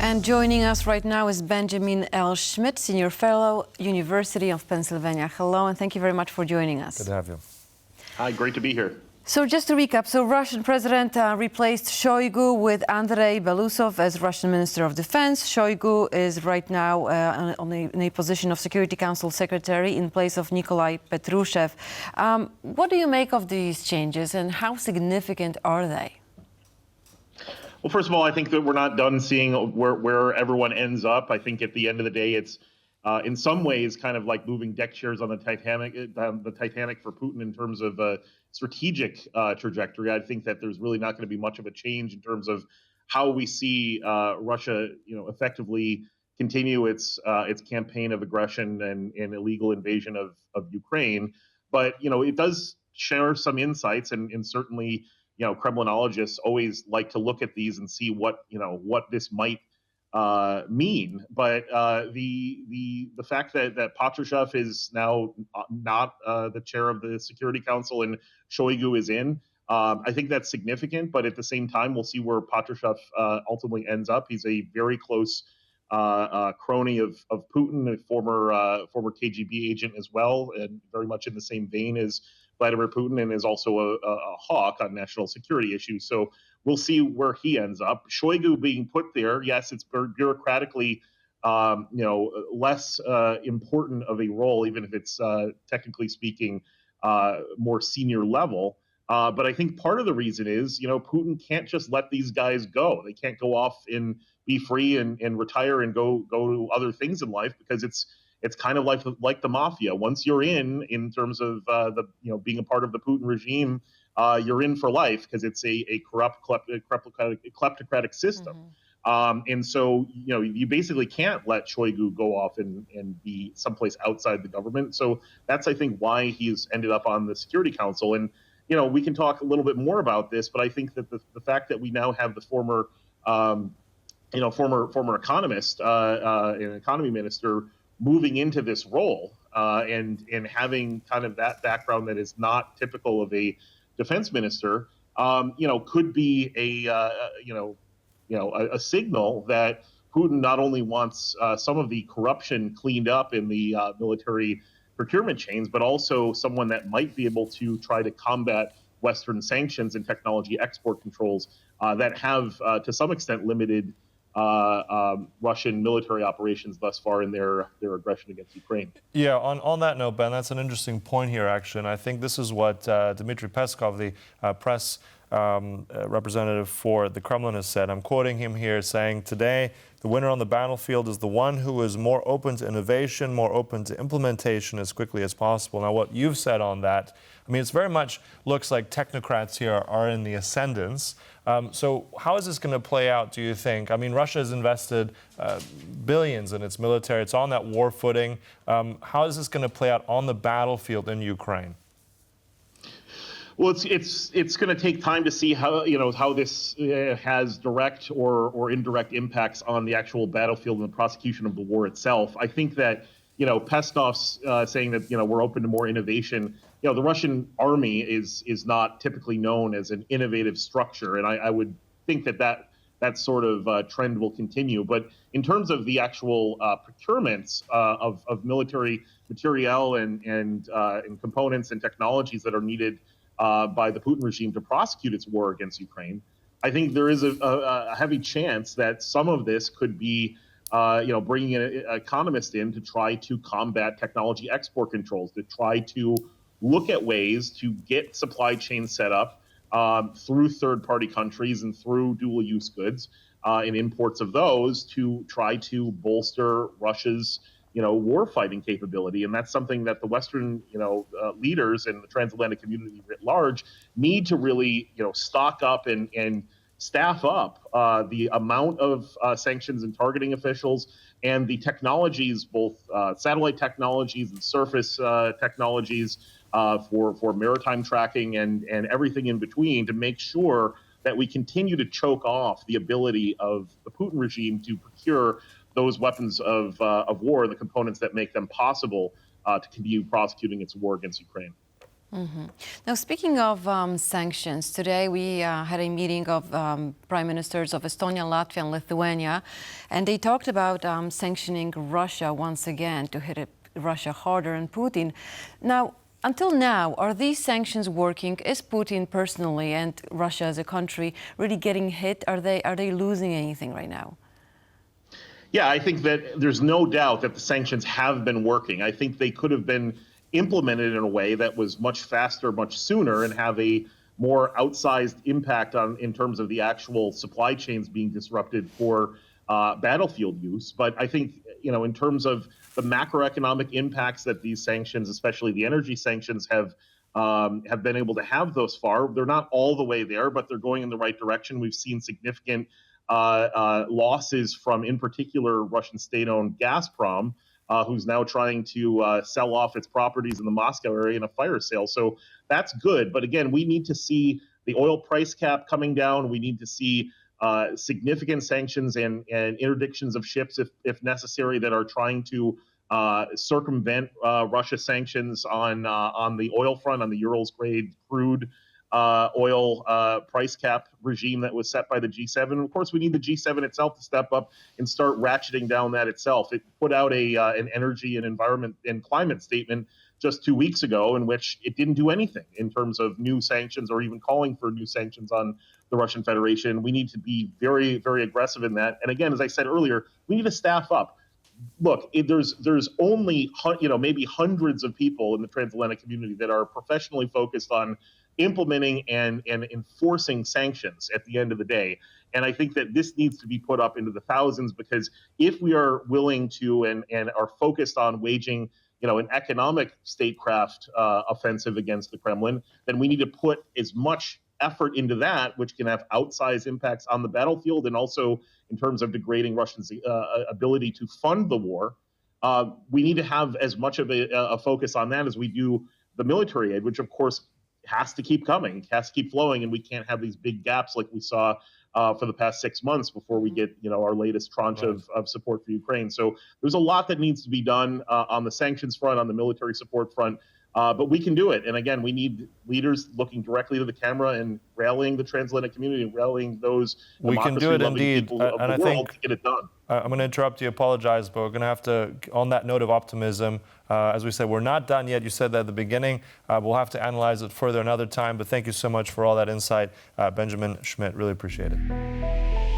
And joining us right now is Benjamin L. Schmitt, Senior Fellow, University of Pennsylvania. Hello, and thank you very much for joining us. Good to have you. Hi, great to be here. So just to recap, Russian President replaced Shoigu with Andrei Belousov as Russian Minister of Defense. Shoigu is right now in a position of Security Council Secretary in place of Nikolai Patrushev. What do you make of these changes, and how significant are they? Well, first of all, I think that we're not done seeing where everyone ends up. I think at the end of the day, it's in some ways kind of like moving deck chairs on the Titanic for Putin in terms of strategic trajectory. I think that there's really not going to be much of a change in terms of how we see Russia, effectively continue its campaign of aggression and illegal invasion of Ukraine. But it does share some insights, and certainly, Kremlinologists always like to look at these and see what this might mean. But the fact that Patrushev is now not the chair of the Security Council and Shoigu is in, I think that's significant. But at the same time, we'll see where Patrushev ultimately ends up. He's a very close crony of Putin, a former KGB agent as well, and very much in the same vein as Vladimir Putin, and is also a hawk on national security issues. So we'll see where he ends up. Shoigu being put there, yes, it's bureaucratically, less important of a role, even if it's technically speaking more senior level. But I think part of the reason is, Putin can't just let these guys go. They can't go off and be free and retire and go to other things in life, because it's kind of like the mafia. Once you're in terms of being a part of the Putin regime, you're in for life, because it's a corrupt kleptocratic system. And so you basically can't let Shoigu go off and be someplace outside the government. So that's, I think, why he's ended up on the Security Council. And we can talk a little bit more about this, but I think that the fact that we now have the former economist and economy minister moving into this role and having kind of that background that is not typical of a defense minister, could be a signal that Putin not only wants some of the corruption cleaned up in the military procurement chains, but also someone that might be able to try to combat Western sanctions and technology export controls that have, to some extent, limited Russian military operations thus far in their aggression against Ukraine. Yeah, on that note, Ben, that's an interesting point here, actually. And I think this is what Dmitry Peskov, the press representative for the Kremlin, has said. I'm quoting him here, saying, "Today, the winner on the battlefield is the one who is more open to innovation, more open to implementation as quickly as possible." Now, what you've said on that, I mean, it's very much looks like technocrats here are in the ascendance. So how is this going to play out, do you think? I mean, Russia has invested billions in its military. It's on that war footing. How is this going to play out on the battlefield in Ukraine? Well, it's going to take time to see how this has direct or indirect impacts on the actual battlefield and the prosecution of the war itself. I think that Peskov's saying that we're open to more innovation. The Russian army is not typically known as an innovative structure, and I would think that sort of trend will continue. But in terms of the actual procurements of military materiel and components and technologies that are needed by the Putin regime to prosecute its war against Ukraine, I think there is a heavy chance that some of this could be bringing an economist in to try to combat technology export controls, to try to look at ways to get supply chains set up through third-party countries and through dual-use goods and imports of those to try to bolster Russia's war-fighting capability. And that's something that the Western leaders and the transatlantic community writ large need to really stock up and staff up the amount of sanctions and targeting officials and the technologies, both satellite technologies and surface technologies for maritime tracking and everything in between, to make sure that we continue to choke off the ability of the Putin regime to procure those weapons of war, the components that make them possible to continue prosecuting its war against Ukraine. Now, speaking of sanctions, today we had a meeting of prime ministers of Estonia, Latvia, and Lithuania, and they talked about sanctioning Russia once again to hit Russia harder and Putin. Now, until now, are these sanctions working? Is Putin personally and Russia as a country really getting hit? Are they losing anything right now? Yeah, I think that there's no doubt that the sanctions have been working. I think they could have been implemented in a way that was much faster, much sooner, and have a more outsized impact in terms of the actual supply chains being disrupted for battlefield use. But I think, in terms of the macroeconomic impacts that these sanctions, especially the energy sanctions, have been able to have thus far, they're not all the way there, but they're going in the right direction. We've seen significant losses from, in particular, Russian state-owned Gazprom, who's now trying to sell off its properties in the Moscow area in a fire sale. So that's good. But again, we need to see the oil price cap coming down. We need to see significant sanctions and interdictions of ships, if necessary, that are trying to circumvent Russia sanctions on the oil front, on the Urals grade crude oil price cap regime that was set by the G7. And of course, we need the G7 itself to step up and start ratcheting down that itself. It put out an energy and environment and climate statement just 2 weeks ago in which it didn't do anything in terms of new sanctions or even calling for new sanctions on the Russian Federation. We need to be very, very aggressive in that. And again, as I said earlier, we need to staff up. Look, there's only maybe hundreds of people in the transatlantic community that are professionally focused on implementing and enforcing sanctions at the end of the day. And I think that this needs to be put up into the thousands, because if we are willing to and are focused on waging an economic statecraft offensive against the Kremlin, then we need to put as much effort into that, which can have outsized impacts on the battlefield and also in terms of degrading Russia's ability to fund the war. We need to have as much of a focus on that as we do the military aid, which of course has to keep coming, has to keep flowing, and we can't have these big gaps like we saw for the past 6 months before we get our latest tranche of support for Ukraine. So there's a lot that needs to be done on the sanctions front, on the military support front. But we can do it. And again, we need leaders looking directly to the camera and rallying the transatlantic community and rallying those we can do it indeed, people of the world to get it done. I'm going to interrupt you, apologize, but we're going to have to, on that note of optimism, as we said, we're not done yet. You said that at the beginning. We'll have to analyze it further another time. But thank you so much for all that insight, Benjamin Schmitt. Really appreciate it.